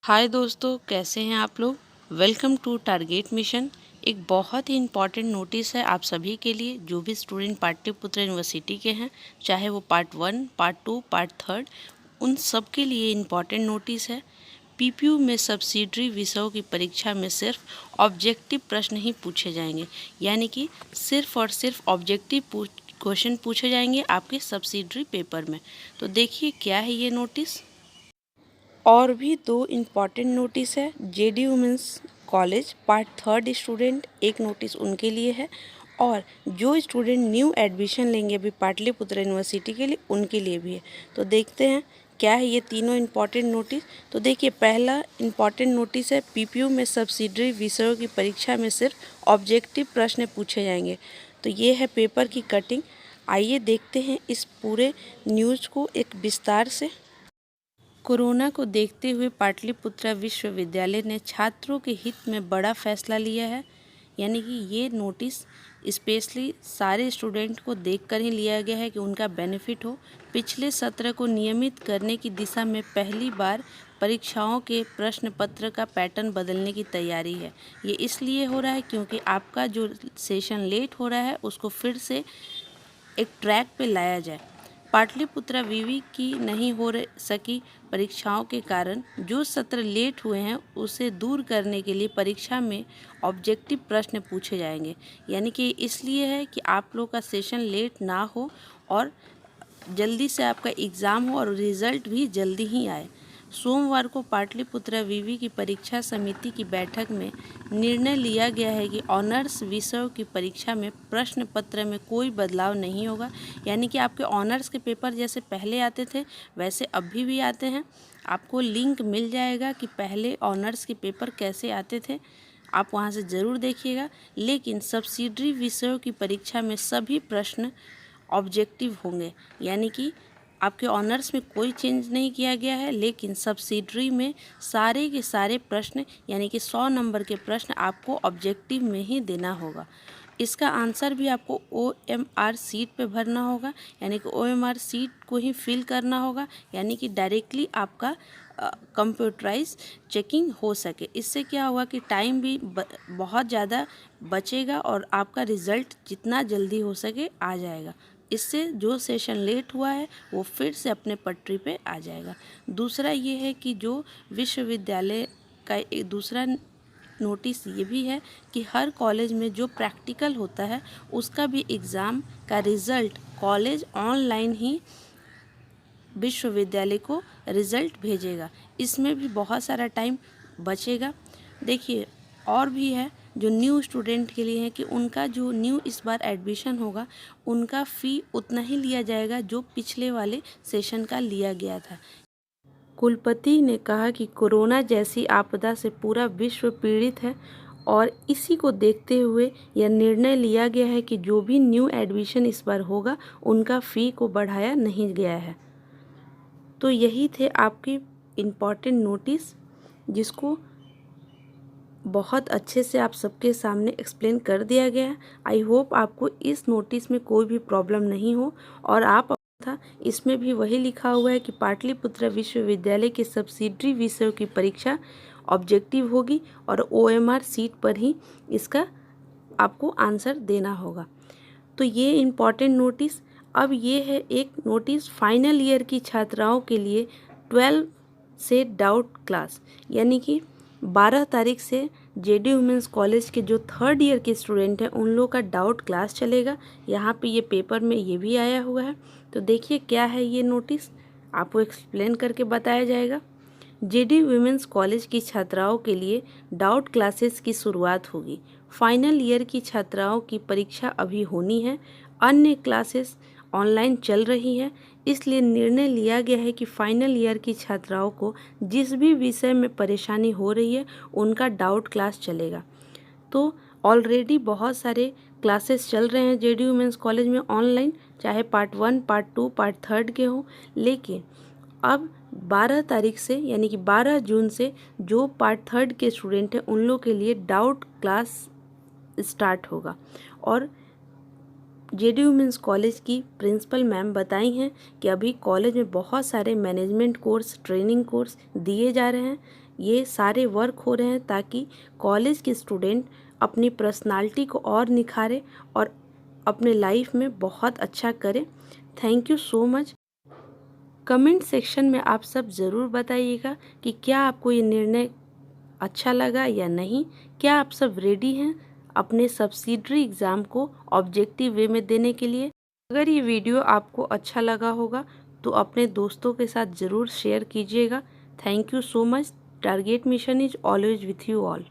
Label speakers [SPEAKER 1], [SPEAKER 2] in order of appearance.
[SPEAKER 1] हाय दोस्तों, कैसे हैं आप लोग। Welcome to target mission. एक बहुत ही इम्पॉर्टेंट नोटिस है आप सभी के लिए, जो भी स्टूडेंट पाटलिपुत्र यूनिवर्सिटी के हैं, चाहे वो पार्ट 1, पार्ट 2, पार्ट 3, उन सब के लिए इम्पॉर्टेंट नोटिस है। पीपीयू में सब्सिडरी विषयों की परीक्षा में सिर्फ ऑब्जेक्टिव प्रश्न ही पूछे जाएंगे, यानी कि सिर्फ और सिर्फ ऑब्जेक्टिव क्वेश्चन पूछे जाएंगे आपके सब्सिडरी पेपर में। तो देखिए क्या है ये नोटिस। और भी दो इम्पॉर्टेंट नोटिस है। JD women's college part 3 student, एक नोटिस उनके लिए है, और जो स्टूडेंट न्यू एडमिशन लेंगे अभी पाटलिपुत्र यूनिवर्सिटी के लिए, उनके लिए भी है। तो देखते हैं क्या है ये तीनों इम्पॉर्टेंट नोटिस। तो देखिए, पहला इम्पॉर्टेंट नोटिस है, पीपीयू में सब्सिडरी विषयों की परीक्षा में सिर्फ ऑब्जेक्टिव प्रश्न पूछे जाएंगे। तो ये है पेपर की कटिंग। आइए देखते हैं इस पूरे न्यूज़ को एक विस्तार से। कोरोना को देखते हुए पाटलिपुत्र विश्वविद्यालय ने छात्रों के हित में बड़ा फैसला लिया है, यानी कि ये नोटिस स्पेशली सारे स्टूडेंट को देखकर ही लिया गया है कि उनका बेनिफिट हो। पिछले सत्र को नियमित करने की दिशा में पहली बार परीक्षाओं के प्रश्न पत्र का पैटर्न बदलने की तैयारी है। ये इसलिए हो रहा है क्योंकि आपका जो सेशन लेट हो रहा है उसको फिर से एक ट्रैक पे लाया जाए। पाटलिपुत्रा विवि की नहीं हो सकी परीक्षाओं के कारण जो सत्र लेट हुए हैं उसे दूर करने के लिए परीक्षा में ऑब्जेक्टिव प्रश्न पूछे जाएंगे, यानी कि इसलिए है कि आप लोग का सेशन लेट ना हो और जल्दी से आपका एग्ज़ाम हो और रिज़ल्ट भी जल्दी ही आए। सोमवार को पाटलिपुत्रा विवि की परीक्षा समिति की बैठक में निर्णय लिया गया है कि ऑनर्स विषयों की परीक्षा में प्रश्न पत्र में कोई बदलाव नहीं होगा, यानी कि आपके ऑनर्स के पेपर जैसे पहले आते थे वैसे अभी भी आते हैं। आपको लिंक मिल जाएगा कि पहले ऑनर्स के पेपर कैसे आते थे, आप वहां से ज़रूर देखिएगा। लेकिन सब्सिडरी विषयों की परीक्षा में सभी प्रश्न ऑब्जेक्टिव होंगे, यानी कि आपके ऑनर्स में कोई चेंज नहीं किया गया है, लेकिन सब्सिडरी में सारे के सारे प्रश्न यानी कि 100 नंबर के प्रश्न आपको ऑब्जेक्टिव में ही देना होगा। इसका आंसर भी आपको OMR सीट पे भरना होगा, यानी कि OMR सीट को ही फिल करना होगा, यानी कि डायरेक्टली आपका कंप्यूटराइज चेकिंग हो सके। इससे क्या होगा कि टाइम भी बहुत ज़्यादा बचेगा और आपका रिज़ल्ट जितना जल्दी हो सके आ जाएगा। इससे जो सेशन लेट हुआ है वो फिर से अपने पटरी पे आ जाएगा। दूसरा ये है कि जो विश्वविद्यालय का एक दूसरा नोटिस ये भी है कि हर कॉलेज में जो प्रैक्टिकल होता है उसका भी एग्ज़ाम का रिज़ल्ट कॉलेज ऑनलाइन ही विश्वविद्यालय को रिज़ल्ट भेजेगा। इसमें भी बहुत सारा टाइम बचेगा। देखिए, और भी है जो न्यू स्टूडेंट के लिए है कि उनका जो न्यू इस बार एडमिशन होगा उनका फ़ी उतना ही लिया जाएगा जो पिछले वाले सेशन का लिया गया था। कुलपति ने कहा कि कोरोना जैसी आपदा से पूरा विश्व पीड़ित है और इसी को देखते हुए यह निर्णय लिया गया है कि जो भी न्यू एडमिशन इस बार होगा उनका फ़ी को बढ़ाया नहीं गया है। तो यही थे आपके इम्पॉर्टेंट नोटिस, जिसको बहुत अच्छे से आप सबके सामने एक्सप्लेन कर दिया गया है। आई होप आपको इस नोटिस में कोई भी प्रॉब्लम नहीं हो। और आप था इसमें भी वही लिखा हुआ है कि पाटलिपुत्र विश्वविद्यालय के सब्सिडरी विषयों की परीक्षा ऑब्जेक्टिव होगी और OMR सीट पर ही इसका आपको आंसर देना होगा। तो ये इम्पॉर्टेंट नोटिस। अब ये है एक नोटिस फाइनल ईयर की छात्राओं के लिए 12 से डाउट क्लास, यानी कि 12 तारीख से जेडी वुमेंस कॉलेज के जो 3rd ईयर के स्टूडेंट हैं उन लोगों का डाउट क्लास चलेगा। यहाँ पे ये पेपर में ये भी आया हुआ है। तो देखिए क्या है ये नोटिस, आपको एक्सप्लेन करके बताया जाएगा। जेडी वुमेंस कॉलेज की छात्राओं के लिए डाउट क्लासेस की शुरुआत होगी। फाइनल ईयर की छात्राओं की परीक्षा अभी होनी है, अन्य क्लासेस ऑनलाइन चल रही है। इसलिए निर्णय लिया गया है कि फाइनल ईयर की छात्राओं को जिस भी विषय में परेशानी हो रही है उनका डाउट क्लास चलेगा। तो ऑलरेडी बहुत सारे क्लासेस चल रहे हैं जेडी वुमेंस कॉलेज में ऑनलाइन, चाहे पार्ट 1, पार्ट 2, पार्ट 3 के हों। लेकिन अब 12 तारीख से यानी कि 12 जून से जो पार्ट 3 के स्टूडेंट हैं उन लोग के लिए डाउट क्लास स्टार्ट होगा। और जेडी वुमेंस कॉलेज की प्रिंसिपल मैम बताई हैं कि अभी कॉलेज में बहुत सारे मैनेजमेंट कोर्स, ट्रेनिंग कोर्स दिए जा रहे हैं। ये सारे वर्क हो रहे हैं ताकि कॉलेज के स्टूडेंट अपनी पर्सनालिटी को और निखारे और अपने लाइफ में बहुत अच्छा करें। Thank you so much. Comment section में आप सब ज़रूर बताइएगा कि क्या आपको ये निर्णय अच्छा लगा या नहीं। क्या आप सब रेडी हैं अपने सब्सिडरी एग्ज़ाम को ऑब्जेक्टिव वे में देने के लिए? अगर ये वीडियो आपको अच्छा लगा होगा तो अपने दोस्तों के साथ ज़रूर शेयर कीजिएगा। Thank you so much. Target mission is always with you all.